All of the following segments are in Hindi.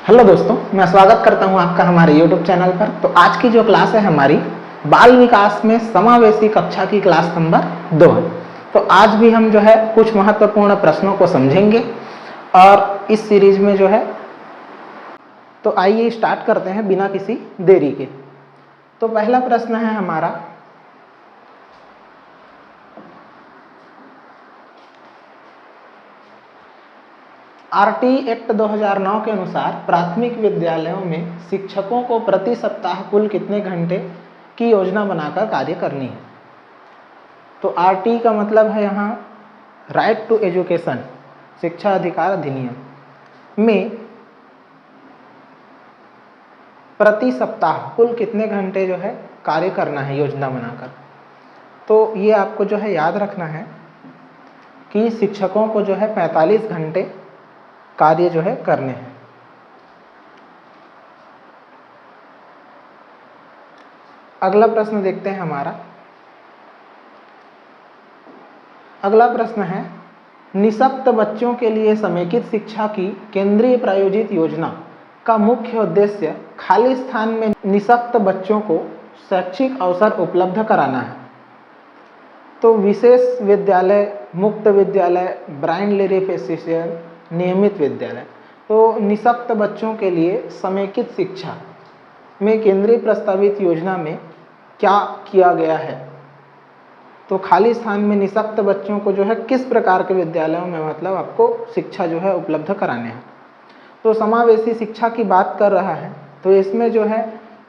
हेलो दोस्तों, मैं स्वागत करता हूं आपका हमारे YouTube चैनल पर। तो आज की जो क्लास है हमारी बाल विकास में समावेशी कक्षा की क्लास नंबर 2 है। तो आज भी हम जो है कुछ महत्वपूर्ण प्रश्नों को समझेंगे और इस सीरीज में जो है तो आइए स्टार्ट करते हैं बिना किसी देरी के। तो पहला प्रश्न है हमारा, आरटी एक्ट 2009 के अनुसार प्राथमिक विद्यालयों में शिक्षकों को प्रति सप्ताह कुल कितने घंटे की योजना बनाकर कार्य करनी है। तो आरटी का मतलब है यहाँ राइट टू एजुकेशन, शिक्षा अधिकार अधिनियम में प्रति सप्ताह कुल कितने घंटे जो है कार्य करना है योजना बनाकर। तो ये आपको जो है याद रखना है कि शिक्षकों को जो है 45 घंटे कार्य जो है करने हैं। अगला प्रश्न देखते हैं हमारा। अगला प्रश्न है, निःशक्त बच्चों के लिए समेकित शिक्षा की केंद्रीय प्रायोजित योजना का मुख्य उद्देश्य खाली स्थान में निःशक्त बच्चों को शैक्षिक अवसर उपलब्ध कराना है। तो विशेष विद्यालय, मुक्त विद्यालय, ब्राइंड लेरिफिकेशन, नियमित विद्यालय। तो निःशक्त बच्चों के लिए समेकित शिक्षा में केंद्रीय प्रस्तावित योजना में क्या किया गया है। तो खाली स्थान में निःशक्त बच्चों को जो है किस प्रकार के विद्यालयों में मतलब आपको शिक्षा जो है उपलब्ध कराने हैं। तो समावेशी शिक्षा की बात कर रहा है, तो इसमें जो है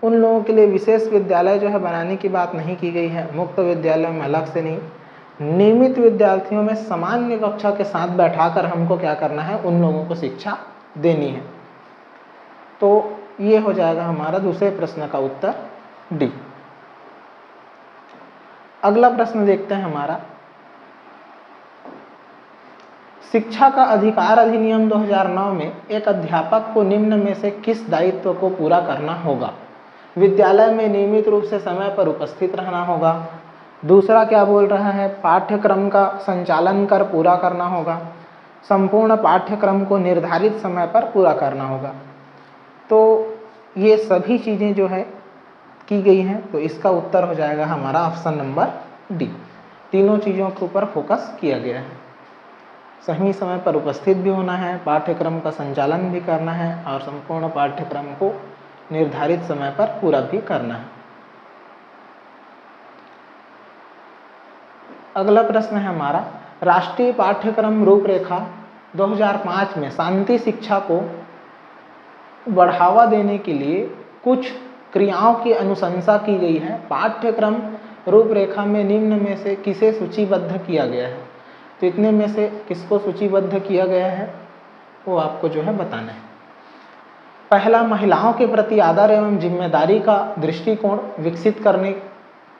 उन लोगों के लिए विशेष विद्यालय जो है बनाने की बात नहीं की गई है, मुक्त विद्यालयों में अलग से नहीं, नियमित विद्यार्थियों में सामान्य कक्षा के साथ बैठाकर हमको क्या करना है, उन लोगों को शिक्षा देनी है। तो ये हो जाएगा हमारा दूसरे प्रश्न का उत्तर डी। अगला प्रश्न देखते हैं हमारा, शिक्षा का अधिकार अधिनियम 2009 में एक अध्यापक को निम्न में से किस दायित्व को पूरा करना होगा। विद्यालय में नियमित रूप से समय पर उपस्थित रहना होगा। दूसरा क्या बोल रहा है, पाठ्यक्रम का संचालन कर पूरा करना होगा। संपूर्ण पाठ्यक्रम को निर्धारित समय पर पूरा करना होगा। तो ये सभी चीज़ें जो है की गई हैं, तो इसका उत्तर हो जाएगा हमारा ऑप्शन नंबर डी। तीनों चीज़ों के ऊपर फोकस किया गया है। सही समय पर उपस्थित भी होना है, पाठ्यक्रम का संचालन भी करना है और संपूर्ण पाठ्यक्रम को निर्धारित समय पर पूरा भी करना है। अगला प्रश्न है हमारा, राष्ट्रीय पाठ्यक्रम रूपरेखा 2005 में शांति शिक्षा को बढ़ावा देने के लिए कुछ क्रियाओं की अनुशंसा की गई है। पाठ्यक्रम रूपरेखा में निम्न में से किसे सूचीबद्ध किया गया है। तो इतने में से किसको सूचीबद्ध किया गया है वो आपको जो है बताना है। पहला, महिलाओं के प्रति आदर एवं जिम्मेदारी का दृष्टिकोण विकसित करने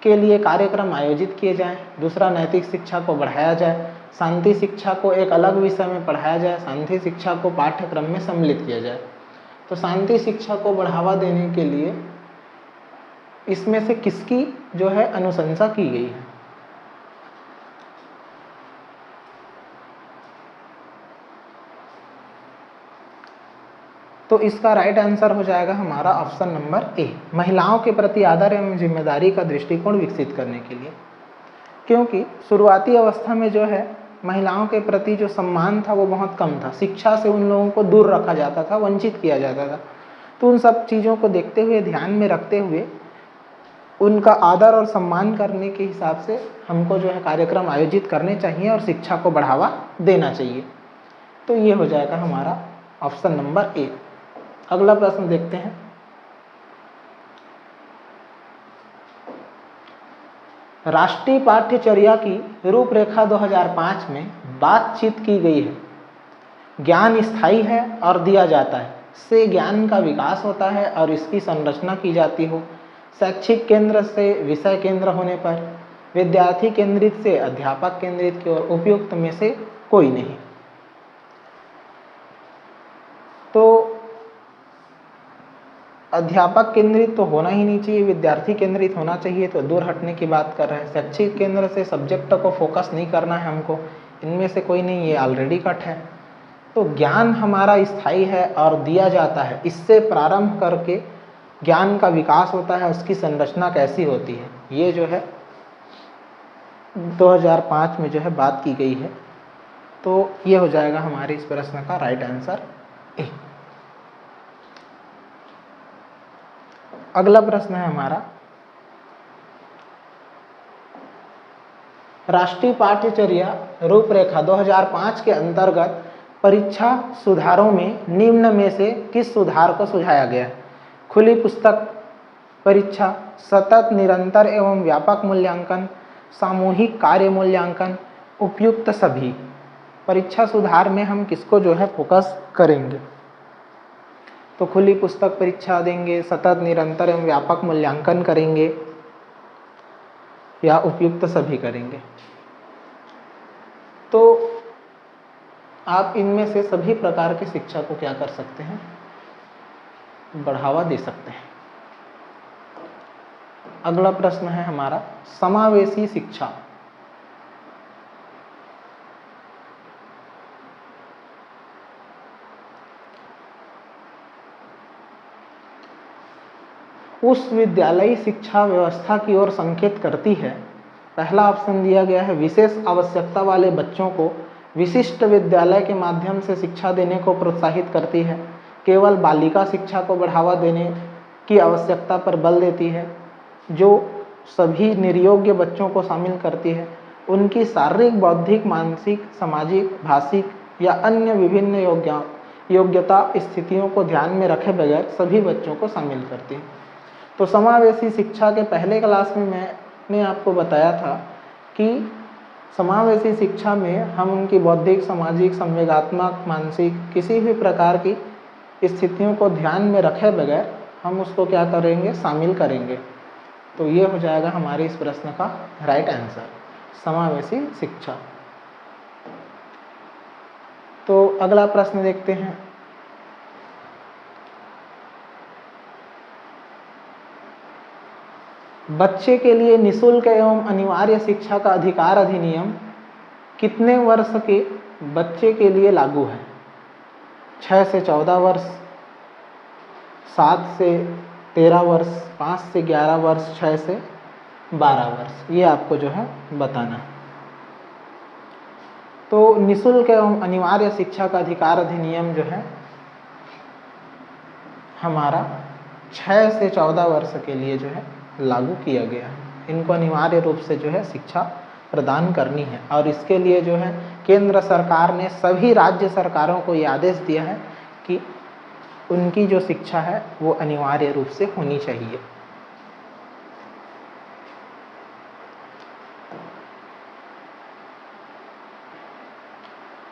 के लिए कार्यक्रम आयोजित किए जाएं। दूसरा, नैतिक शिक्षा को बढ़ाया जाए। शांति शिक्षा को एक अलग विषय में पढ़ाया जाए। शांति शिक्षा को पाठ्यक्रम में सम्मिलित किया जाए। तो शांति शिक्षा को बढ़ावा देने के लिए इसमें से किसकी जो है अनुशंसा की गई है। तो इसका राइट आंसर हो जाएगा हमारा ऑप्शन नंबर ए, महिलाओं के प्रति आदर एवं जिम्मेदारी का दृष्टिकोण विकसित करने के लिए। क्योंकि शुरुआती अवस्था में जो है महिलाओं के प्रति जो सम्मान था वो बहुत कम था। शिक्षा से उन लोगों को दूर रखा जाता था, वंचित किया जाता था। तो उन सब चीज़ों को देखते हुए, ध्यान में रखते हुए उनका आदर और सम्मान करने के हिसाब से हमको जो है कार्यक्रम आयोजित करने चाहिए और शिक्षा को बढ़ावा देना चाहिए। तो ये हो जाएगा हमारा ऑप्शन नंबर ए। अगला प्रश्न देखते हैं, राष्ट्रीय पाठ्यचर्या की रूपरेखा 2005 में बातचीत की गई है। ज्ञान स्थायी है और दिया जाता है, से ज्ञान का विकास होता है और इसकी संरचना की जाती हो। शैक्षिक केंद्र से विषय केंद्र होने पर, विद्यार्थी केंद्रित से अध्यापक केंद्रित की ओर, उपयुक्त में से कोई नहीं। तो अध्यापक केंद्रित तो होना ही नहीं चाहिए, विद्यार्थी केंद्रित होना चाहिए। तो दूर हटने की बात कर रहे हैं। शैक्षिक केंद्र से सब्जेक्ट को फोकस नहीं करना है हमको, इनमें से कोई नहीं, ये ऑलरेडी कट है। तो ज्ञान हमारा स्थायी है और दिया जाता है, इससे प्रारंभ करके ज्ञान का विकास होता है, उसकी संरचना कैसी होती है, ये जो है 2005 में जो है बात की गई है। तो ये हो जाएगा हमारे इस प्रश्न का राइट आंसर ए। अगला प्रश्न है हमारा, राष्ट्रीय पाठ्यचर्या रूपरेखा 2005 के अंतर्गत परीक्षा सुधारों में निम्न में से किस सुधार को सुझाया गया है? खुली पुस्तक परीक्षा, सतत निरंतर एवं व्यापक मूल्यांकन, सामूहिक कार्य मूल्यांकन, उपयुक्त सभी। परीक्षा सुधार में हम किसको जो है फोकस करेंगे? तो खुली पुस्तक परीक्षा देंगे, सतत निरंतर एवं व्यापक मूल्यांकन करेंगे या उपयुक्त सभी करेंगे? तो आप इनमें से सभी प्रकार की शिक्षा को क्या कर सकते हैं? बढ़ावा दे सकते हैं। अगला प्रश्न है हमारा, समावेशी शिक्षा। उस विद्यालयी शिक्षा व्यवस्था की ओर संकेत करती है। पहला ऑप्शन दिया गया है, विशेष आवश्यकता वाले बच्चों को विशिष्ट विद्यालय के माध्यम से शिक्षा देने को प्रोत्साहित करती है, केवल बालिका शिक्षा को बढ़ावा देने की आवश्यकता पर बल देती है, जो सभी निर्योग्य बच्चों को शामिल करती है, उनकी शारीरिक, बौद्धिक, मानसिक, सामाजिक, भाषिक या अन्य विभिन्न योग्यता स्थितियों को ध्यान में रखे बगैर सभी बच्चों को शामिल करती है। तो समावेशी शिक्षा के पहले क्लास में मैंने आपको बताया था कि समावेशी शिक्षा में हम उनकी बौद्धिक, सामाजिक, संवेगात्मक, मानसिक किसी भी प्रकार की स्थितियों को ध्यान में रखे बगैर हम उसको क्या करेंगे? शामिल करेंगे। तो ये हो जाएगा हमारे इस प्रश्न का राइट आंसर, समावेशी शिक्षा। तो अगला प्रश्न देखते हैं, बच्चे के लिए निःशुल्क एवं अनिवार्य शिक्षा का अधिकार अधिनियम कितने वर्ष के बच्चे के लिए लागू है? 6 से 14 वर्ष, 7 से 13 वर्ष, 5 से 11 वर्ष, 6 से 12 वर्ष, ये आपको जो है बताना है। तो निःशुल्क एवं अनिवार्य शिक्षा का अधिकार अधिनियम जो है हमारा 6 से 14 वर्ष के लिए जो है लागू किया गया है। इनको अनिवार्य रूप से जो है शिक्षा प्रदान करनी है, और इसके लिए जो है केंद्र सरकार ने सभी राज्य सरकारों को ये आदेश दिया है कि उनकी जो शिक्षा है वो अनिवार्य रूप से होनी चाहिए।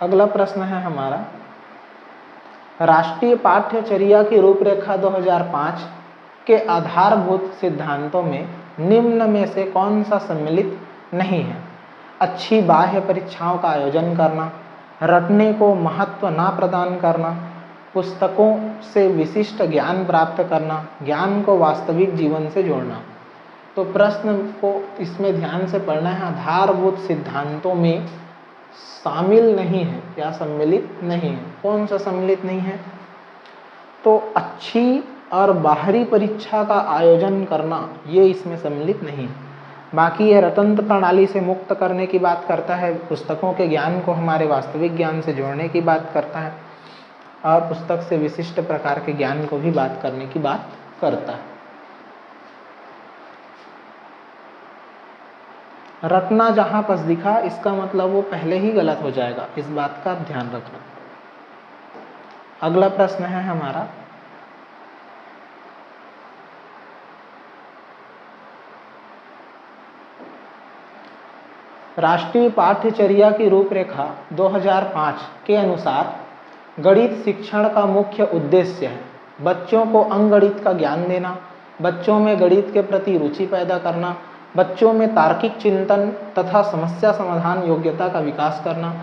अगला प्रश्न है हमारा, राष्ट्रीय पाठ्यचर्या की रूपरेखा 2005 के आधारभूत सिद्धांतों में निम्न में से कौन सा सम्मिलित नहीं है? अच्छी बाह्य परीक्षाओं का आयोजन करना, रटने को महत्व ना प्रदान करना, पुस्तकों से विशिष्ट ज्ञान प्राप्त करना, ज्ञान को वास्तविक जीवन से जोड़ना। तो प्रश्न को इसमें ध्यान से पढ़ना है, आधारभूत सिद्धांतों में शामिल नहीं है या सम्मिलित नहीं है। कौन सा सम्मिलित नहीं है? तो अच्छी और बाहरी परीक्षा का आयोजन करना, ये इसमें सम्मिलित नहीं है। बाकी ये रटंत्र प्रणाली से मुक्त करने की बात करता है, पुस्तकों के ज्ञान को हमारे वास्तविक ज्ञान से जोड़ने की बात करता है, और पुस्तक से विशिष्ट प्रकार के ज्ञान को भी बात करने की बात करता है। रटना जहाँ पर दिखा, इसका मतलब वो पहले ही गलत हो जाएगा, इस बात का ध्यान रखना। अगला प्रश्न है हमारा, राष्ट्रीय पाठ्यचर्या की रूपरेखा 2005 के अनुसार गणित शिक्षण का मुख्य उद्देश्य है बच्चों को अंकगणित का ज्ञान देना, बच्चों में गणित के प्रति रुचि पैदा करना, बच्चों में तार्किक चिंतन तथा समस्या समाधान योग्यता का विकास करना,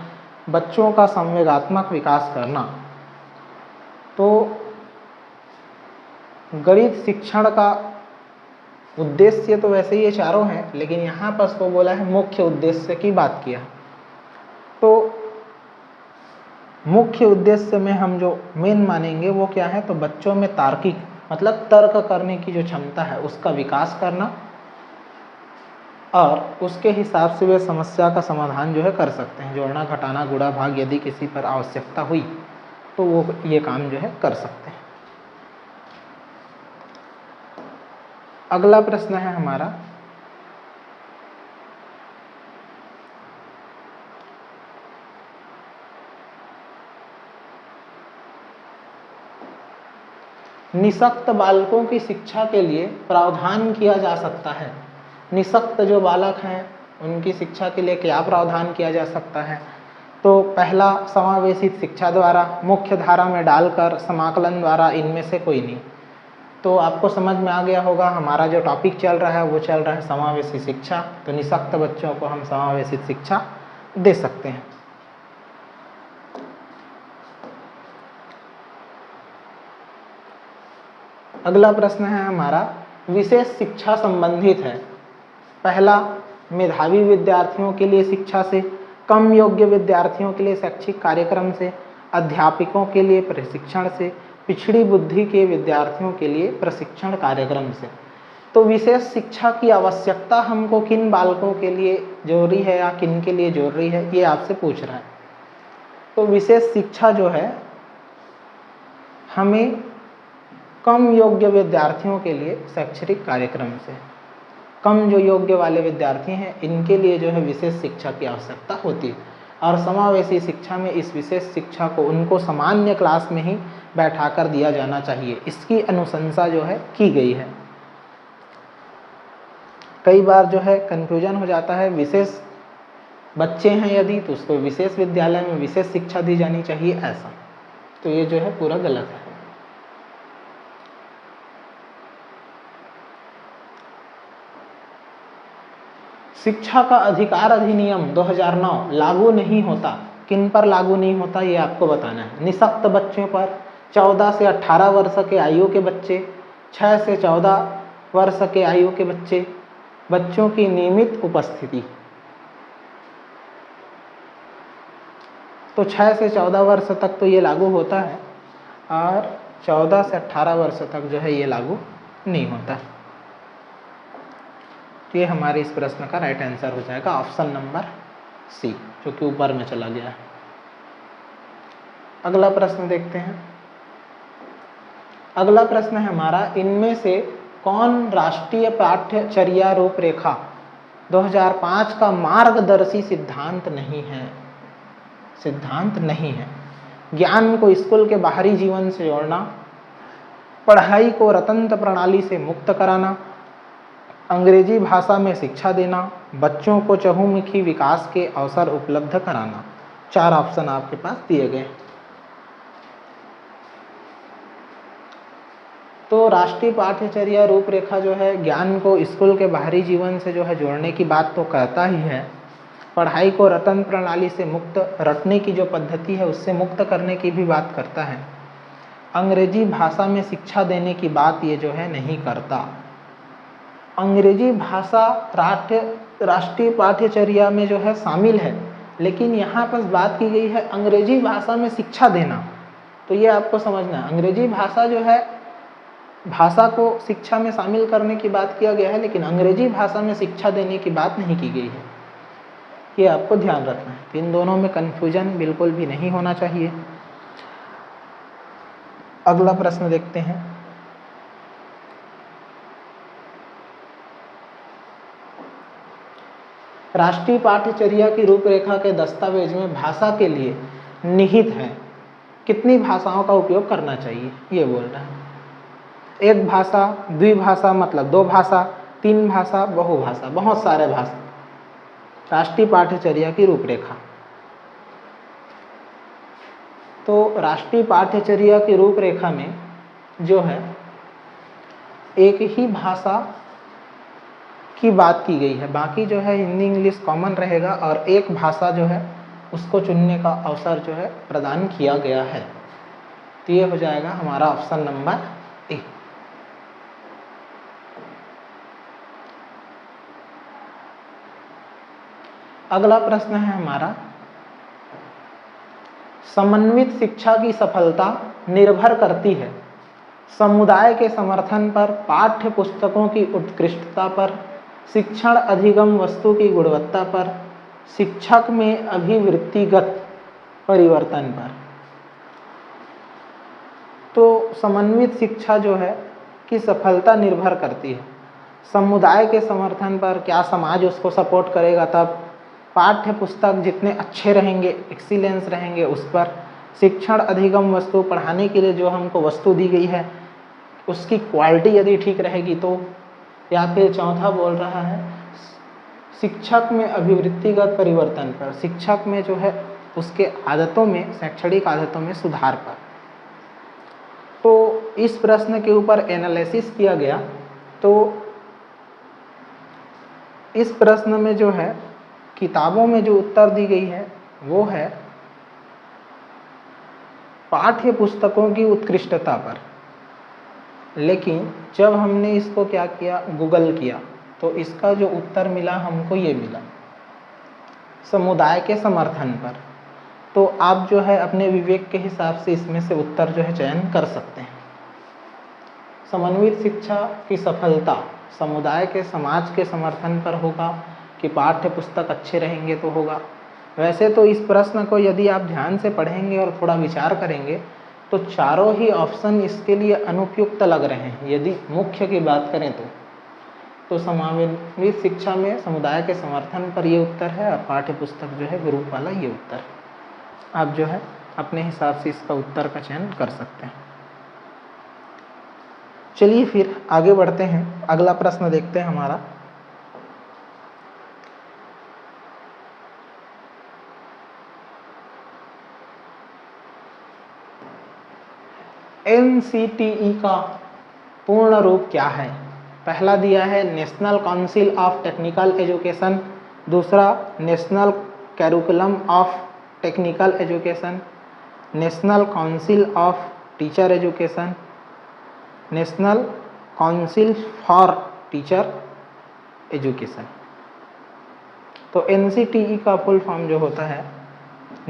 बच्चों का संवेगात्मक विकास करना। तो गणित शिक्षण का उद्देश्य तो वैसे ये चारों हैं, लेकिन यहाँ पर उसको बोला है मुख्य उद्देश्य की बात किया। तो मुख्य उद्देश्य में हम जो मेन मानेंगे वो क्या है, तो बच्चों में तार्किक मतलब तर्क करने की जो क्षमता है उसका विकास करना, और उसके हिसाब से वे समस्या का समाधान जो है कर सकते हैं। जोड़ना, घटाना, गुणा, भाग यदि किसी पर आवश्यकता हुई तो वो ये काम जो है कर सकते हैं। अगला प्रश्न है हमारा, निःशक्त बालकों की शिक्षा के लिए प्रावधान किया जा सकता है। निःशक्त जो बालक हैं उनकी शिक्षा के लिए क्या प्रावधान किया जा सकता है, तो पहला समावेशित शिक्षा द्वारा, मुख्य धारा में डालकर, समाकलन द्वारा, इनमें से कोई नहीं। तो आपको समझ में आ गया होगा हमारा जो टॉपिक चल रहा है वो चल रहा है समावेशी शिक्षा। तो निःशक्त बच्चों को हम समावेशित शिक्षा दे सकते हैं। अगला प्रश्न है हमारा, विशेष शिक्षा संबंधित है। पहला, मेधावी विद्यार्थियों के लिए शिक्षा से, कम योग्य विद्यार्थियों के लिए शैक्षिक कार्यक्रम से, अध्यापकों के लिए प्रशिक्षण से, पिछड़ी बुद्धि के विद्यार्थियों के लिए प्रशिक्षण कार्यक्रम से। तो विशेष शिक्षा की आवश्यकता हमको किन बालकों के लिए जरूरी है या किन के लिए जरूरी है, ये आपसे पूछ रहा है। तो विशेष शिक्षा जो है हमें कम योग्य विद्यार्थियों के लिए शैक्षणिक कार्यक्रम से, कम जो योग्य वाले विद्यार्थी हैं इनके लिए जो है विशेष शिक्षा की आवश्यकता होती है। और समावेशी शिक्षा में इस विशेष शिक्षा को उनको सामान्य क्लास में ही बैठाकर दिया जाना चाहिए, इसकी अनुशंसा जो है की गई है। कई बार जो है कन्फ्यूजन हो जाता है, विशेष बच्चे हैं यदि तो उसको विशेष विद्यालय में विशेष शिक्षा दी जानी चाहिए, ऐसा तो ये जो है पूरा गलत है। शिक्षा का अधिकार अधिनियम 2009 लागू नहीं होता। किन पर लागू नहीं होता ये आपको बताना है। निःशक्त बच्चों पर, 14 से 18 वर्ष के आयु के बच्चे, 6 से 14 वर्ष के आयु के बच्चे, बच्चों की नियमित उपस्थिति। तो 6 से 14 वर्ष तक तो ये लागू होता है और 14 से 18 वर्ष तक जो है ये लागू नहीं होता। तो ये हमारे इस प्रश्न का राइट आंसर हो जाएगा ऑप्शन नंबर सी, जो कि ऊपर में चला गया है। अगला प्रश्न देखते हैं। अगला प्रश्न है हमारा, इनमें से कौन राष्ट्रीय पाठ्यचर्या रूपरेखा 2005 का मार्गदर्शी सिद्धांत नहीं है? सिद्धांत नहीं है। ज्ञान को स्कूल के बाहरी जीवन से जोड़ना, पढ़ाई को रतंत्र प्रणाली से मुक्त कराना, अंग्रेजी भाषा में शिक्षा देना, बच्चों को चहुमुखी विकास के अवसर उपलब्ध कराना। 4 ऑप्शन आपके पास दिए गए। तो राष्ट्रीय पाठ्यचर्या रूपरेखा जो है ज्ञान को स्कूल के बाहरी जीवन से जो है जोड़ने की बात तो कहता ही है, पढ़ाई को रतंत्र प्रणाली से मुक्त, रटने की जो पद्धति है उससे मुक्त करने की भी बात करता है। अंग्रेजी भाषा में शिक्षा देने की बात ये जो है नहीं करता। अंग्रेजी भाषा राष्ट्रीय पाठ्यचर्या में जो है शामिल है, लेकिन यहाँ पर बात की गई है अंग्रेजी भाषा में शिक्षा देना। तो ये आपको समझना है, अंग्रेजी भाषा जो है भाषा को शिक्षा में शामिल करने की बात किया गया है, लेकिन अंग्रेजी भाषा में शिक्षा देने की बात नहीं की गई है। ये आपको ध्यान रखना है। इन दोनों में कन्फ्यूजन बिल्कुल भी नहीं होना चाहिए। अगला प्रश्न देखते हैं। राष्ट्रीय पाठ्यचर्या की रूपरेखा के दस्तावेज में भाषा के लिए निहित है कितनी भाषाओं का उपयोग करना चाहिए, ये बोल रहा है। एक भाषा, द्विभाषा मतलब 2 भाषा, 3 भाषा, बहुभाषा, बहुत सारे भाषा। राष्ट्रीय पाठ्यचर्या की रूपरेखा, तो राष्ट्रीय पाठ्यचर्या की रूपरेखा में जो है एक ही भाषा की बात की गई है, बाकी जो है हिंदी इंग्लिश कॉमन रहेगा और एक भाषा जो है उसको चुनने का अवसर जो है प्रदान किया गया है। तो ये हो जाएगा हमारा ऑप्शन नंबर ए। अगला प्रश्न है हमारा, समन्वित शिक्षा की सफलता निर्भर करती है समुदाय के समर्थन पर, पाठ्य पुस्तकों की उत्कृष्टता पर, शिक्षण अधिगम वस्तु की गुणवत्ता पर, शिक्षक में अभिवृत्तिगत परिवर्तन पर। तो समन्वित शिक्षा जो है कि सफलता निर्भर करती है समुदाय के समर्थन पर, क्या समाज उसको सपोर्ट करेगा तब, पाठ्य पुस्तक जितने अच्छे रहेंगे, एक्सीलेंस रहेंगे उस पर, शिक्षण अधिगम वस्तु पढ़ाने के लिए जो हमको वस्तु दी गई है उसकी क्वालिटी यदि ठीक रहेगी तो, या फिर चौथा बोल रहा है शिक्षक में अभिवृत्तिगत परिवर्तन पर, शिक्षक में जो है उसके आदतों में, शैक्षणिक आदतों में सुधार पर। तो इस प्रश्न के ऊपर एनालिसिस किया गया तो इस प्रश्न में जो है किताबों में जो उत्तर दी गई है वो है पाठ्य पुस्तकों की उत्कृष्टता पर। लेकिन जब हमने इसको क्या किया, गूगल किया, तो इसका जो उत्तर मिला हमको ये मिला समुदाय के समर्थन पर। तो आप जो है अपने विवेक के हिसाब से इसमें से उत्तर जो है चयन कर सकते हैं। समन्वित शिक्षा की सफलता समुदाय के, समाज के समर्थन पर होगा कि पाठ्य पुस्तक अच्छे रहेंगे तो होगा। वैसे तो इस प्रश्न को यदि आप ध्यान से पढ़ेंगे और थोड़ा विचार करेंगे तो चारों ही ऑप्शन इसके लिए अनुपयुक्त लग रहे हैं। यदि मुख्य की बात करें तो समन्वित शिक्षा में समुदाय के समर्थन पर ये उत्तर है और पाठ्य पुस्तक जो है ग्रुप वाला ये उत्तर है। आप जो है अपने हिसाब से इसका उत्तर का चयन कर सकते हैं। चलिए फिर आगे बढ़ते हैं, अगला प्रश्न देखते हैं हमारा। NCTE का पूर्ण रूप क्या है? पहला दिया है national council of technical education, दूसरा national curriculum of technical education, national council of teacher education, national council for teacher education. तो NCTE का फुल फॉर्म जो होता है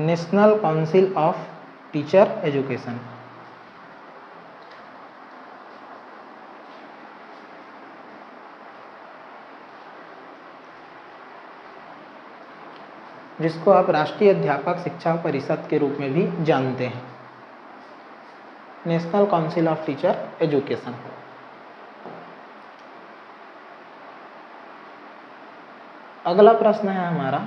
national council of teacher education. जिसको आप राष्ट्रीय अध्यापक शिक्षा परिषद के रूप में भी जानते हैं, national council of teacher education. अगला प्रश्न है हमारा,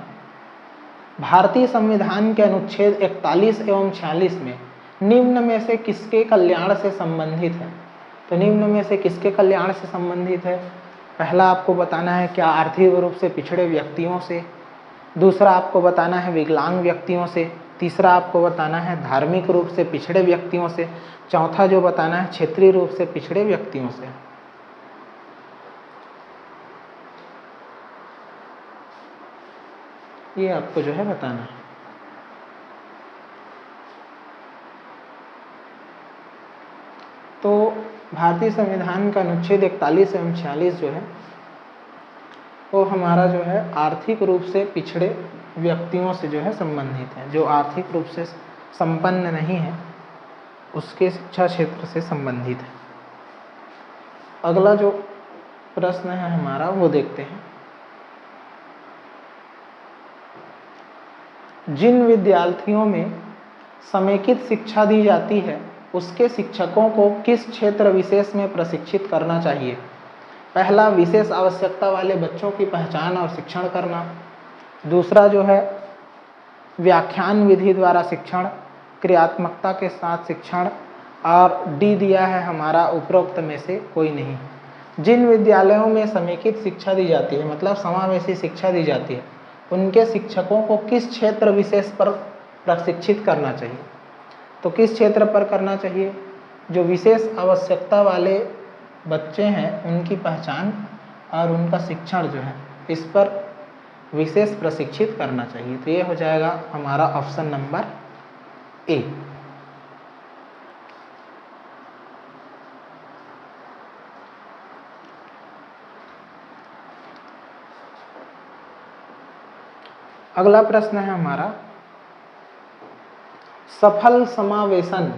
भारतीय संविधान के अनुच्छेद 41 एवं 46 में निम्न में से किसके कल्याण से संबंधित है? तो निम्न में से किसके कल्याण से संबंधित है? पहला आपको बताना है क्या आर्थिक रूप से पिछड़े व्यक्तियों से, दूसरा आपको बताना है विकलांग व्यक्तियों से, तीसरा आपको बताना है धार्मिक रूप से पिछड़े व्यक्तियों से, चौथा जो बताना है क्षेत्रीय रूप से पिछड़े व्यक्तियों से। ये आपको जो है बताना है। तो भारतीय संविधान का अनुच्छेद 41 एवं 46 जो है वो हमारा जो है आर्थिक रूप से पिछड़े व्यक्तियों से जो है संबंधित है। जो आर्थिक रूप से संपन्न नहीं है उसके शिक्षा क्षेत्र से संबंधित है। अगला जो प्रश्न है हमारा वो देखते हैं, जिन विद्यार्थियों में समेकित शिक्षा दी जाती है उसके शिक्षकों को किस क्षेत्र विशेष में प्रशिक्षित करना चाहिए? पहला विशेष आवश्यकता वाले बच्चों की पहचान और शिक्षण करना, दूसरा जो है व्याख्यान विधि द्वारा शिक्षण, क्रियात्मकता के साथ शिक्षण, और डी दिया है हमारा उपरोक्त में से कोई नहीं। जिन विद्यालयों में समेकित शिक्षा दी जाती है मतलब समावेशी शिक्षा दी जाती है उनके शिक्षकों को किस क्षेत्र विशेष पर प्रशिक्षित करना चाहिए? तो किस क्षेत्र पर करना चाहिए? जो विशेष आवश्यकता वाले बच्चे हैं उनकी पहचान और उनका शिक्षण जो है इस पर विशेष प्रशिक्षित करना चाहिए। तो ये हो जाएगा हमारा ऑप्शन नंबर ए। अगला प्रश्न है हमारा, सफल समावेशन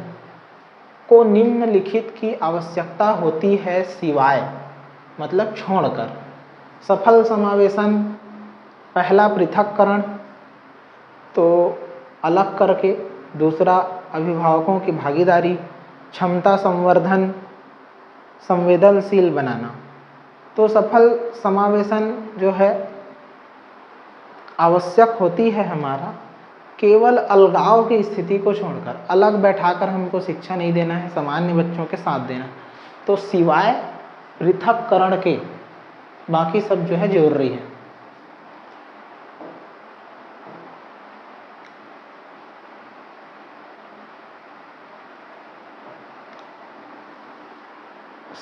को निम्नलिखित की आवश्यकता होती है सिवाय, मतलब छोड़कर। सफल समावेशन, पहला पृथक्करण, तो अलग करके। दूसरा अभिभावकों की भागीदारी, क्षमता संवर्धन, संवेदनशील बनाना। तो सफल समावेशन जो है आवश्यक होती है हमारा केवल अलगाव की स्थिति को छोड़कर। अलग बैठाकर हमको शिक्षा नहीं देना है, सामान्य बच्चों के साथ देना। तो सिवाय पृथक्करण के बाकी सब जो है जरूरी है।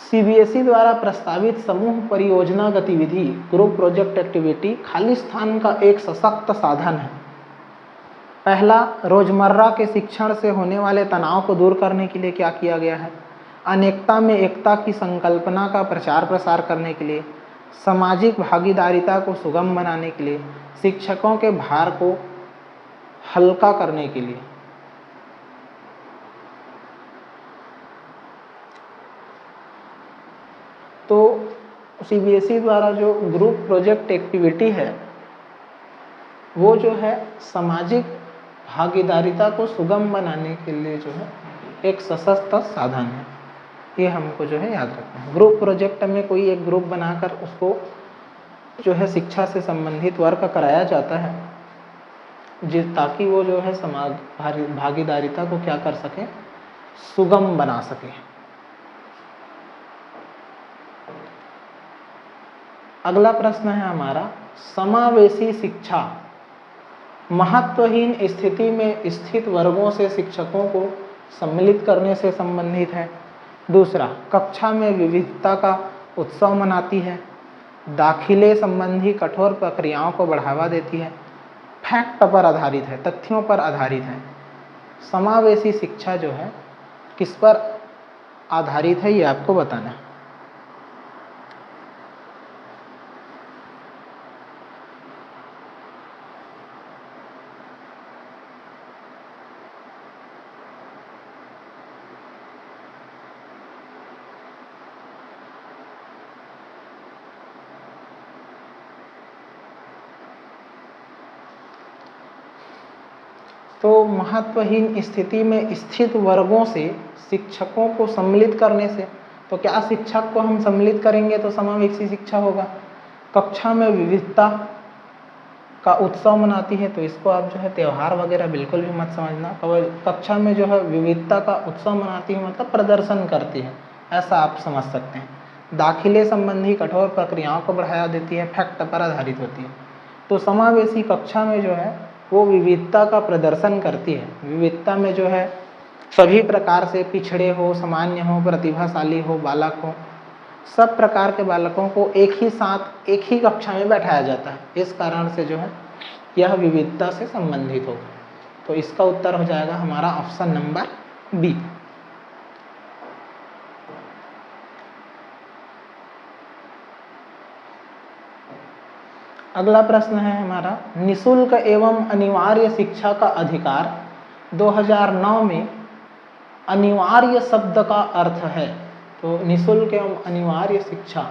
सीबीएसई द्वारा प्रस्तावित समूह परियोजना गतिविधि, ग्रुप प्रोजेक्ट एक्टिविटी खाली स्थान का एक सशक्त साधन है। पहला, रोजमर्रा के शिक्षण से होने वाले तनाव को दूर करने के लिए क्या किया गया है? अनेकता में एकता की संकल्पना का प्रचार प्रसार करने के लिए, सामाजिक भागीदारिता को सुगम बनाने के लिए, शिक्षकों के भार को हल्का करने के लिए। तो सीबीएसई द्वारा जो ग्रुप प्रोजेक्ट एक्टिविटी है वो जो है सामाजिक भागीदारिता को सुगम बनाने के लिए जो है एक सशक्त साधन है। ये हमको जो है याद रखना है। ग्रुप प्रोजेक्ट में कोई एक ग्रुप बनाकर उसको जो है शिक्षा से संबंधित वर्क कराया जाता है ताकि वो जो है समाज भागीदारिता को क्या कर सके, सुगम बना सके। अगला प्रश्न है हमारा, समावेशी शिक्षा महत्वहीन स्थिति में स्थित वर्गों से शिक्षकों को सम्मिलित करने से संबंधित है। दूसरा, कक्षा में विविधता का उत्सव मनाती है, दाखिले संबंधी कठोर प्रक्रियाओं को बढ़ावा देती है, फैक्ट पर आधारित है, तथ्यों पर आधारित है। समावेशी शिक्षा जो है किस पर आधारित है ये आपको बताना है। तो महत्वहीन स्थिति में स्थित वर्गों से शिक्षकों को सम्मिलित करने से, तो क्या शिक्षक को हम सम्मिलित करेंगे तो समावेशी शिक्षा होगा। कक्षा में विविधता का उत्सव मनाती है, तो इसको आप जो है त्यौहार वगैरह बिल्कुल भी मत समझना। कक्षा में जो है विविधता का उत्सव मनाती है मतलब प्रदर्शन करती है, ऐसा आप समझ सकते हैं। दाखिले संबंधी कठोर प्रक्रियाओं को बढ़ावा देती है, फैक्ट पर आधारित होती है। तो समावेशी कक्षा में जो है वो विविधता का प्रदर्शन करती है। विविधता में जो है सभी प्रकार से पिछड़े हो, सामान्य हो, प्रतिभाशाली हो, बालक हो, सब प्रकार के बालकों को एक ही साथ एक ही कक्षा में बैठाया जाता है। इस कारण से जो है यह विविधता से संबंधित होगा। तो इसका उत्तर हो जाएगा हमारा ऑप्शन नंबर बी। अगला प्रश्न है हमारा, निशुल्क एवं अनिवार्य शिक्षा का अधिकार 2009 में अनिवार्य शब्द का अर्थ है। तो निशुल्क एवं अनिवार्य शिक्षा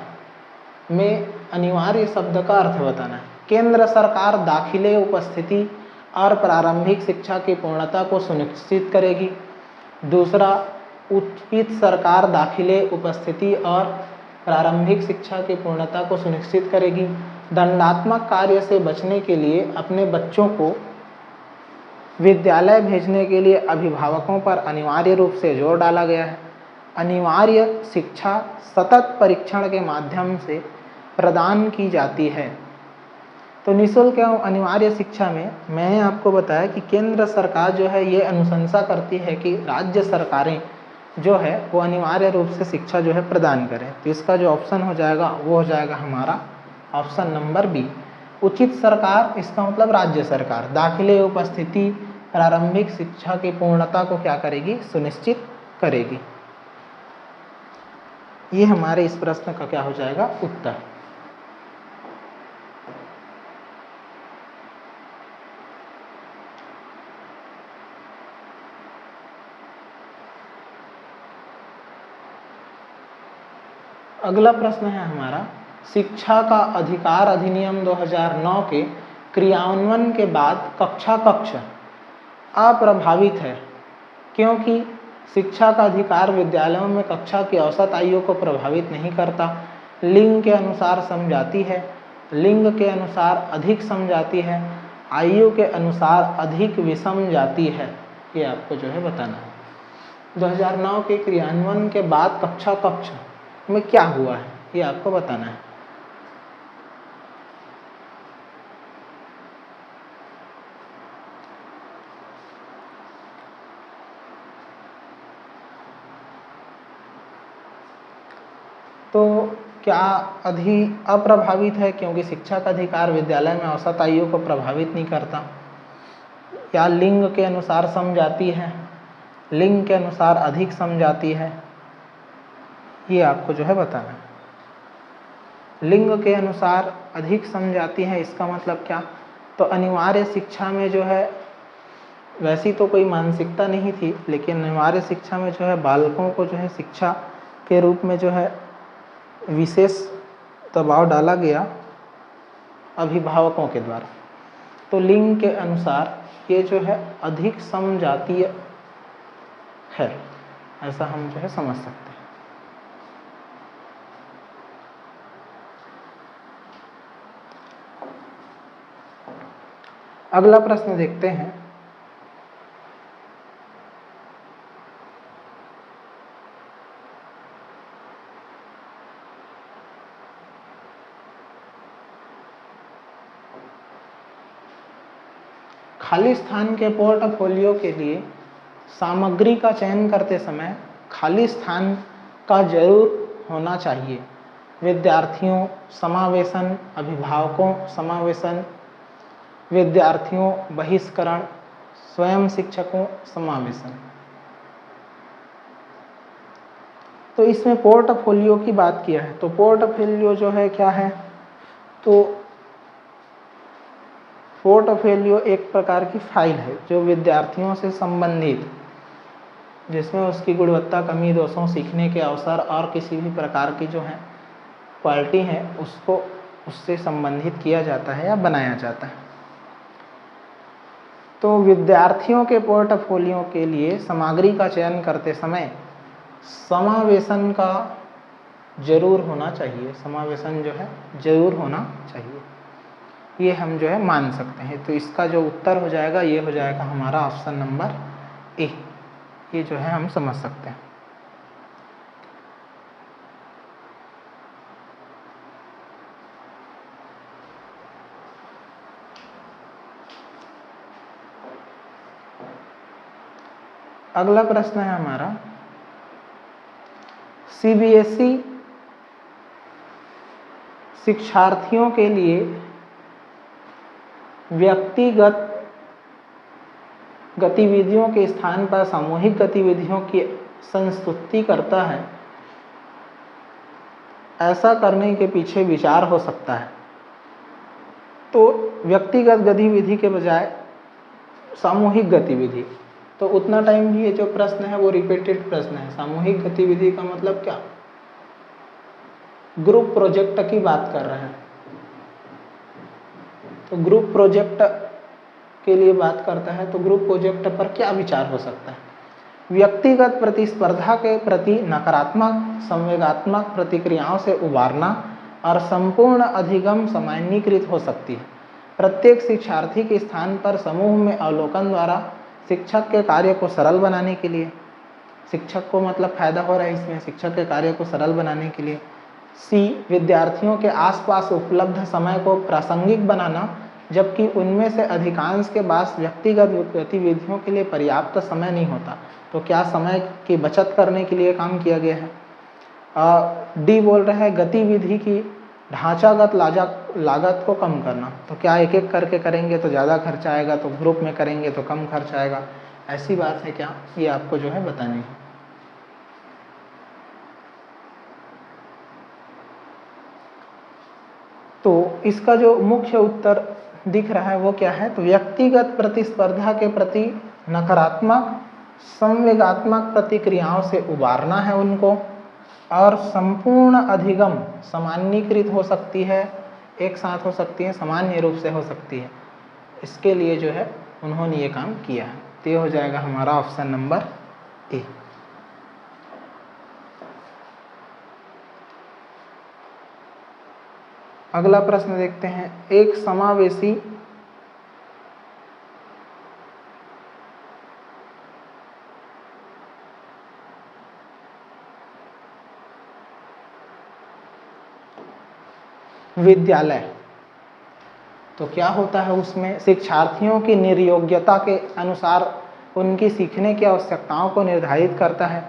में अनिवार्य शब्द का अर्थ बताना है। केंद्र सरकार दाखिले, उपस्थिति और प्रारंभिक शिक्षा की पूर्णता को सुनिश्चित करेगी। दूसरा, उचित सरकार दाखिले, उपस्थिति और प्रारंभिक शिक्षा की पूर्णता को सुनिश्चित करेगी। दंडात्मक कार्य से बचने के लिए अपने बच्चों को विद्यालय भेजने के लिए अभिभावकों पर अनिवार्य रूप से जोर डाला गया है। अनिवार्य शिक्षा सतत परीक्षण के माध्यम से प्रदान की जाती है। तो निःशुल्क एवं अनिवार्य शिक्षा में मैंने आपको बताया कि केंद्र सरकार जो है ये अनुशंसा करती है कि राज्य सरकारें जो है वो अनिवार्य रूप से शिक्षा जो है प्रदान करें। तो इसका जो ऑप्शन हो जाएगा वो हो जाएगा हमारा ऑप्शन नंबर बी। उचित सरकार, इसका मतलब राज्य सरकार दाखिले, उपस्थिति, प्रारंभिक शिक्षा की पूर्णता को क्या करेगी, सुनिश्चित करेगी। ये हमारे इस प्रश्न का क्या हो जाएगा उत्तर। अगला प्रश्न है हमारा, शिक्षा का अधिकार अधिनियम 2009 के क्रियान्वयन के बाद कक्षा कक्ष अप्रभावित है क्योंकि शिक्षा का अधिकार विद्यालयों में कक्षा की औसत आयु को प्रभावित नहीं करता, लिंग के अनुसार समझाती है, लिंग के अनुसार अधिक समझाती है, आयु के अनुसार अधिक विषम जाती है। ये आपको जो है बताना है। 2009 के क्रियान्वयन के बाद कक्षा कक्ष में क्या हुआ है ये आपको बताना है। तो क्या अप्रभावित है क्योंकि शिक्षा का अधिकार विद्यालय में औसत आयु को प्रभावित नहीं करता, या लिंग के अनुसार समझाती है, लिंग के अनुसार अधिक समझाती है, ये आपको जो है बताना है। लिंग के अनुसार अधिक समझाती है इसका मतलब क्या, तो अनिवार्य शिक्षा में जो है वैसी तो कोई मानसिकता नहीं थी, लेकिन अनिवार्य शिक्षा में जो है बालकों को जो है शिक्षा के रूप में जो है विशेष दबाव डाला गया अभिभावकों के द्वारा। तो लिंग के अनुसार ये जो है अधिक समझातीय है, ऐसा हम जो है समझ सकते हैं। अगला प्रश्न देखते हैं, खाली स्थान के पोर्टफोलियो के लिए सामग्री का चयन करते समय खाली स्थान का जरूर होना चाहिए। विद्यार्थियों समावेशन, अभिभावकों समावेशन, विद्यार्थियों बहिष्करण, स्वयं शिक्षकों समावेशन। तो इसमें पोर्टफोलियो की बात किया है, तो पोर्टफोलियो जो है क्या है, तो पोर्टफोलियो एक प्रकार की फाइल है जो विद्यार्थियों से संबंधित, जिसमें उसकी गुणवत्ता, कमी, दोषों, सीखने के अवसर और किसी भी प्रकार की जो है क्वालिटी है उसको उससे संबंधित किया जाता है या बनाया जाता है। तो विद्यार्थियों के पोर्टफोलियो के लिए सामग्री का चयन करते समय समावेशन का जरूर होना चाहिए, समावेशन जो है जरूर होना चाहिए, ये हम जो है मान सकते हैं। तो इसका जो उत्तर हो जाएगा ये हो जाएगा हमारा ऑप्शन नंबर ए, ये जो है हम समझ सकते हैं। अगला प्रश्न है हमारा, सीबीएसई शिक्षार्थियों के लिए व्यक्तिगत गतिविधियों के स्थान पर सामूहिक गतिविधियों की संस्तुति करता है, ऐसा करने के पीछे विचार हो सकता है। तो व्यक्तिगत गतिविधि के बजाय सामूहिक गतिविधि, तो उतना टाइम भी ये जो प्रश्न है वो रिपीटेड प्रश्न है। सामूहिक गतिविधि का मतलब क्या, ग्रुप प्रोजेक्ट की बात कर रहे हैं, तो ग्रुप प्रोजेक्ट के लिए बात करता है, तो ग्रुप प्रोजेक्ट पर क्या विचार हो सकता है। व्यक्तिगत प्रतिस्पर्धा के प्रति नकारात्मक संवेगात्मक प्रतिक्रियाओं से उबारना और संपूर्ण अधिगम सामान्यीकृत हो सकती है। प्रत्येक शिक्षार्थी के स्थान पर समूह में अवलोकन द्वारा शिक्षक के कार्य को सरल बनाने के लिए, शिक्षक को मतलब फायदा हो रहा है इसमें, शिक्षक के कार्य को सरल बनाने के लिए। सी, विद्यार्थियों के आसपास उपलब्ध समय को प्रासंगिक बनाना, जबकि उनमें से अधिकांश के पास व्यक्तिगत गतिविधियों के लिए पर्याप्त समय नहीं होता, तो क्या समय की बचत करने के लिए काम किया गया है। डी बोल रहा है गतिविधि की ढांचागत लागत को कम करना, तो क्या एक एक करके करेंगे तो ज़्यादा खर्चा आएगा, तो ग्रुप में करेंगे तो कम खर्च आएगा, ऐसी बात है क्या, ये आपको जो है बतानी है। तो इसका जो मुख्य उत्तर दिख रहा है वो क्या है, तो व्यक्तिगत प्रतिस्पर्धा के प्रति नकारात्मक संवेगात्मक प्रतिक्रियाओं से उबारना है उनको, और संपूर्ण अधिगम सामान्यीकृत हो सकती है, एक साथ हो सकती है, सामान्य रूप से हो सकती है। इसके लिए जो है उन्होंने ये काम किया है। तो ये हो जाएगा हमारा ऑप्शन नंबर ए। अगला प्रश्न देखते हैं। एक समावेशी विद्यालय, तो क्या होता है उसमें शिक्षार्थियों की निर्योग्यता के अनुसार उनकी सीखने की आवश्यकताओं को निर्धारित करता है।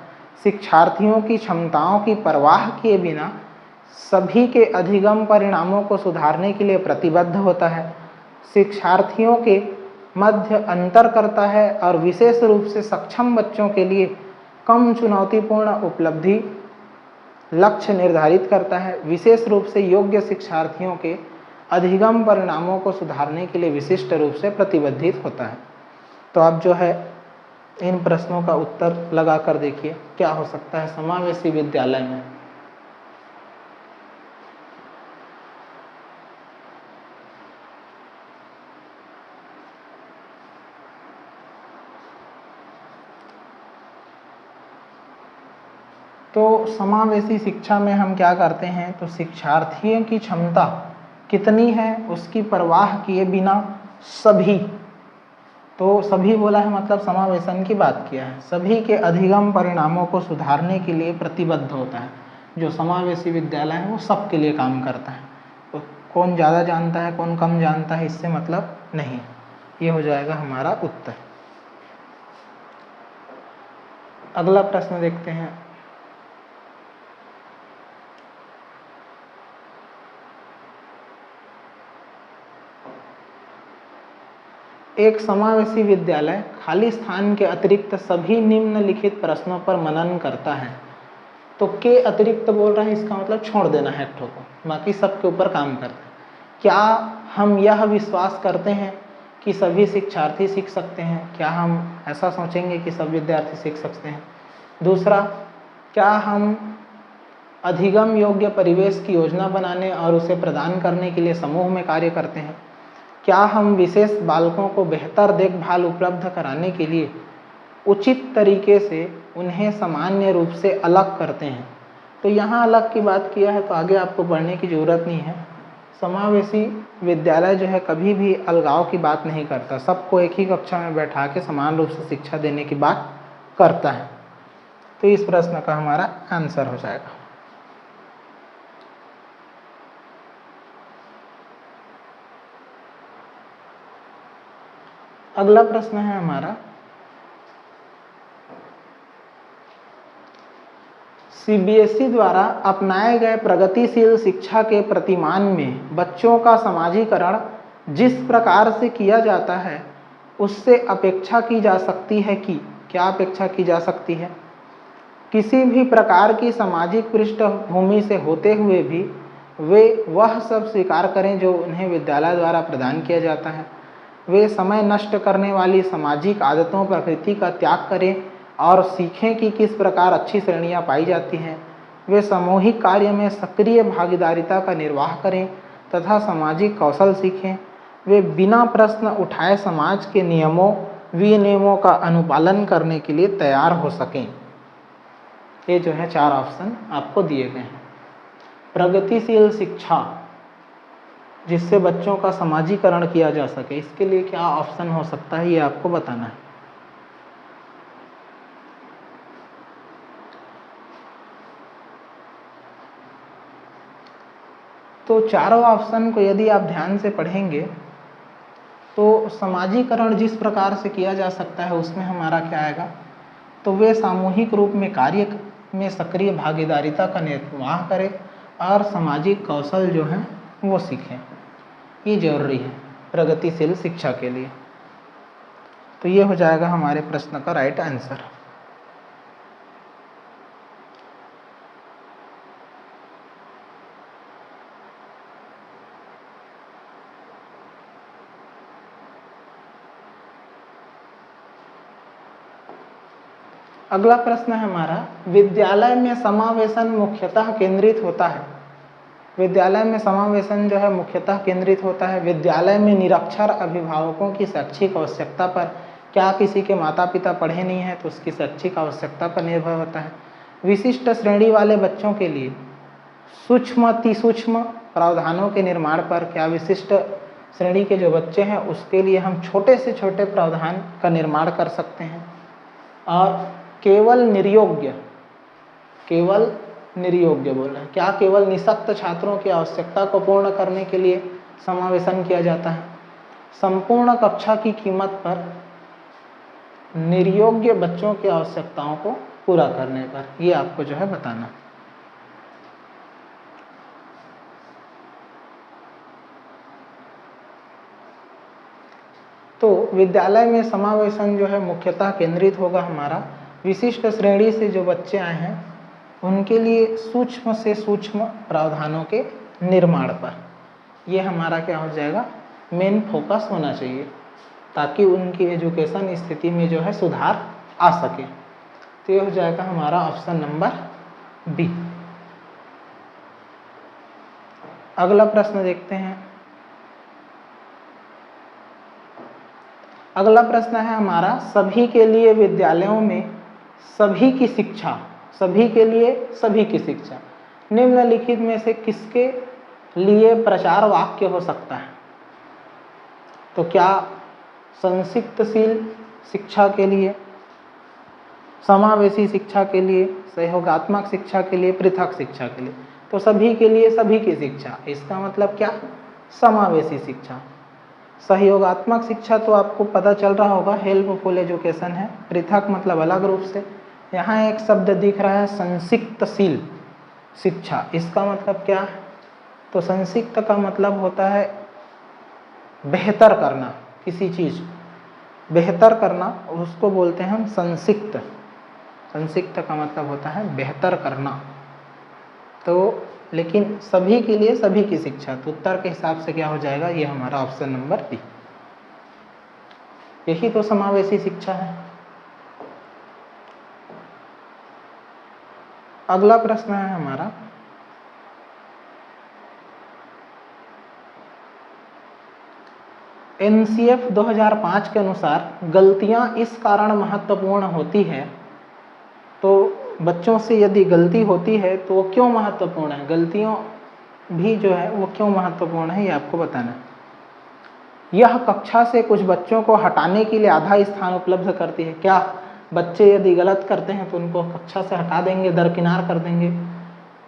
शिक्षार्थियों की क्षमताओं की परवाह किए बिना सभी के अधिगम परिणामों को सुधारने के लिए प्रतिबद्ध होता है। शिक्षार्थियों के मध्य अंतर करता है और विशेष रूप से सक्षम बच्चों के लिए कम चुनौतीपूर्ण उपलब्धि लक्ष्य निर्धारित करता है। विशेष रूप से योग्य शिक्षार्थियों के अधिगम परिणामों को सुधारने के लिए विशिष्ट रूप से प्रतिबद्धित होता है। तो आप जो है इन प्रश्नों का उत्तर लगा कर देखिए क्या हो सकता है समावेशी विद्यालय में। तो समावेशी शिक्षा में हम क्या करते हैं, तो शिक्षार्थियों की क्षमता कितनी है उसकी परवाह किए बिना सभी, तो सभी बोला है मतलब समावेशन की बात किया है, सभी के अधिगम परिणामों को सुधारने के लिए प्रतिबद्ध होता है। जो समावेशी विद्यालय है वो सबके लिए काम करता है, तो कौन ज़्यादा जानता है कौन कम जानता है इससे मतलब नहीं। ये हो जाएगा हमारा उत्तर। अगला प्रश्न देखते हैं। एक समावेशी विद्यालय खाली स्थान के अतिरिक्त सभी निम्नलिखित प्रश्नों पर मनन करता है। तो के अतिरिक्त बोल रहा है, इसका मतलब छोड़ देना है एक ठो को, बाकी सबके ऊपर काम करता है। क्या हम यह विश्वास करते हैं कि सभी शिक्षार्थी सीख सकते हैं? क्या हम ऐसा सोचेंगे कि सब विद्यार्थी सीख सकते हैं? दूसरा, क्या हम अधिगम योग्य परिवेश की योजना बनाने और उसे प्रदान करने के लिए समूह में कार्य करते हैं? क्या हम विशेष बालकों को बेहतर देखभाल उपलब्ध कराने के लिए उचित तरीके से उन्हें सामान्य रूप से अलग करते हैं? तो यहाँ अलग की बात किया है तो आगे आपको पढ़ने की ज़रूरत नहीं है। समावेशी विद्यालय जो है कभी भी अलगाव की बात नहीं करता, सबको एक ही कक्षा में बैठा के समान रूप से शिक्षा देने की बात करता है। तो इस प्रश्न का हमारा आंसर हो जाएगा। अगला प्रश्न है हमारा, सीबीएसई द्वारा अपनाए गए प्रगतिशील शिक्षा के प्रतिमान में बच्चों का समाजीकरण जिस प्रकार से किया जाता है उससे अपेक्षा की जा सकती है कि, क्या अपेक्षा की जा सकती है? किसी भी प्रकार की सामाजिक पृष्ठभूमि से होते हुए भी वे वह सब स्वीकार करें जो उन्हें विद्यालय द्वारा प्रदान किया जाता है। वे समय नष्ट करने वाली सामाजिक आदतों प्रकृति का त्याग करें और सीखें कि किस प्रकार अच्छी श्रेणियां पाई जाती हैं। वे सामूहिक कार्य में सक्रिय भागीदारिता का निर्वाह करें तथा सामाजिक कौशल सीखें। वे बिना प्रश्न उठाए समाज के नियमों विनियमों का अनुपालन करने के लिए तैयार हो सकें। ये जो है 4 ऑप्शन आपको दिए गए हैं। प्रगतिशील शिक्षा जिससे बच्चों का समाजीकरण किया जा सके, इसके लिए क्या ऑप्शन हो सकता है ये आपको बताना है। तो चारों ऑप्शन को यदि आप ध्यान से पढ़ेंगे तो समाजीकरण जिस प्रकार से किया जा सकता है उसमें हमारा क्या आएगा, तो वे सामूहिक रूप में कार्य में सक्रिय भागीदारिता का निर्वाह करें और सामाजिक कौशल जो है वो सीखें। ये जरूरी है प्रगतिशील शिक्षा के लिए। तो ये हो जाएगा हमारे प्रश्न का राइट आंसर। अगला प्रश्न है हमारा, विद्यालय में समावेशन मुख्यतः केंद्रित होता है। विद्यालय में समावेशन जो है मुख्यतः केंद्रित होता है। विद्यालय में निरक्षर अभिभावकों की शैक्षिक आवश्यकता पर, क्या किसी के माता पिता पढ़े नहीं हैं तो उसकी शैक्षिक आवश्यकता पर निर्भर होता है। विशिष्ट श्रेणी वाले बच्चों के लिए सूक्ष्म अति सूक्ष्म प्रावधानों के निर्माण पर, क्या विशिष्ट श्रेणी के जो बच्चे हैं उसके लिए हम छोटे से छोटे प्रावधान का निर्माण कर सकते हैं। और केवल निर्योग्य बोल रहे हैं, क्या केवल निःशक्त छात्रों की आवश्यकता को पूर्ण करने के लिए समावेशन किया जाता है। संपूर्ण कक्षा की कीमत पर निर्योग्य बच्चों की आवश्यकताओं को पूरा करने पर, ये आपको जो है बताना। तो विद्यालय में समावेशन जो है मुख्यतः केंद्रित होगा हमारा विशिष्ट श्रेणी से जो बच्चे आए हैं उनके लिए सूक्ष्म से सूक्ष्म प्रावधानों के निर्माण पर। ये हमारा क्या हो जाएगा, मेन फोकस होना चाहिए, ताकि उनकी एजुकेशन स्थिति में जो है सुधार आ सके। तो ये हो जाएगा हमारा ऑप्शन नंबर बी। अगला प्रश्न देखते हैं। अगला प्रश्न है हमारा, सभी के लिए विद्यालयों में सभी की शिक्षा, सभी के लिए सभी की शिक्षा निम्नलिखित में से किसके लिए प्रचार वाक्य हो सकता है। तो क्या संक्षिप्तशील शिक्षा के लिए, समावेशी शिक्षा के लिए, सहयोगात्मक शिक्षा के लिए, पृथक शिक्षा के लिए। तो सभी के लिए सभी की शिक्षा, इसका मतलब क्या, समावेशी शिक्षा। सहयोगात्मक शिक्षा तो आपको पता चल रहा होगा, हेल्पफुल एजुकेशन है। पृथक मतलब अलग रूप से। यहाँ एक शब्द दिख रहा है संक्षिप्तशील शिक्षा, इसका मतलब क्या है, तो संक्षिप्त का मतलब होता है बेहतर करना, किसी चीज बेहतर करना, उसको बोलते हैं हम संक्षिप्त। संक्षिप्त का मतलब होता है बेहतर करना। तो लेकिन सभी के लिए सभी की शिक्षा, तो उत्तर के हिसाब से क्या हो जाएगा, ये हमारा ऑप्शन नंबर बी। यही तो समावेशी शिक्षा है। अगला प्रश्न है हमारा, एनसीएफ 2005 के अनुसार गलतियां इस कारण महत्वपूर्ण होती है। तो बच्चों से यदि गलती होती है तो वो क्यों महत्वपूर्ण है, गलतियों भी जो है वो क्यों महत्वपूर्ण है, ये आपको बताना है। यह कक्षा से कुछ बच्चों को हटाने के लिए आधा स्थान उपलब्ध करती है। क्या बच्चे यदि गलत करते हैं तो उनको कक्षा से हटा देंगे, दरकिनार कर देंगे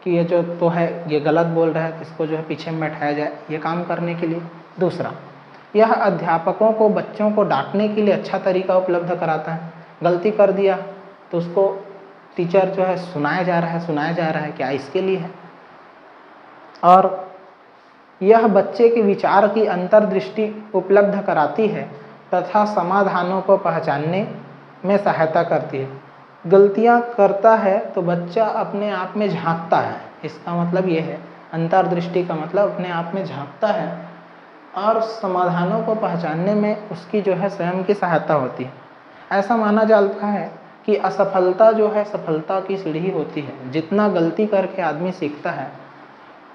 कि ये जो तो है ये गलत बोल रहा है, इसको जो है पीछे में बैठाया जाए, ये काम करने के लिए। दूसरा, यह अध्यापकों को बच्चों को डांटने के लिए अच्छा तरीका उपलब्ध कराता है। गलती कर दिया तो उसको टीचर जो है सुनाया जा रहा है, क्या इसके लिए है। और यह बच्चे के विचार की अंतर्दृष्टि उपलब्ध कराती है तथा समाधानों को पहचानने में सहायता करती है। गलतियां करता है तो बच्चा अपने आप में झांकता है, इसका मतलब ये है, अंतर्दृष्टि का मतलब अपने आप में झांकता है, और समाधानों को पहचानने में उसकी जो है स्वयं की सहायता होती है। ऐसा माना जाता है कि असफलता जो है सफलता की सीढ़ी होती है। जितना गलती करके आदमी सीखता है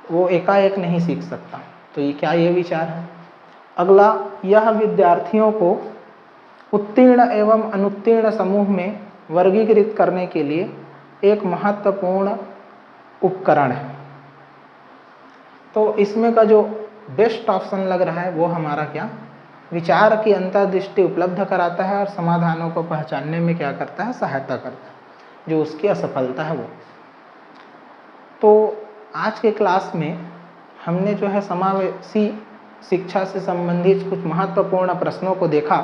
वो एकाएक नहीं सीख सकता। तो ये क्या, ये विचार है। अगला, यह विद्यार्थियों को उत्तीर्ण एवं अनुत्तीर्ण समूह में वर्गीकृत करने के लिए एक महत्वपूर्ण उपकरण है। तो इसमें का जो बेस्ट ऑप्शन लग रहा है वो हमारा क्या, विचार की अंतर्दृष्टि उपलब्ध कराता है और समाधानों को पहचानने में क्या करता है, सहायता करता है, जो उसकी असफलता है वो। तो आज के क्लास में हमने जो है समावेशी शिक्षा से संबंधित कुछ महत्वपूर्ण प्रश्नों को देखा।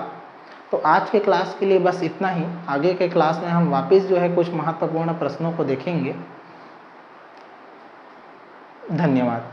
तो आज के क्लास के लिए बस इतना ही। आगे के क्लास में हम वापस जो है कुछ महत्वपूर्ण प्रश्नों को देखेंगे। धन्यवाद।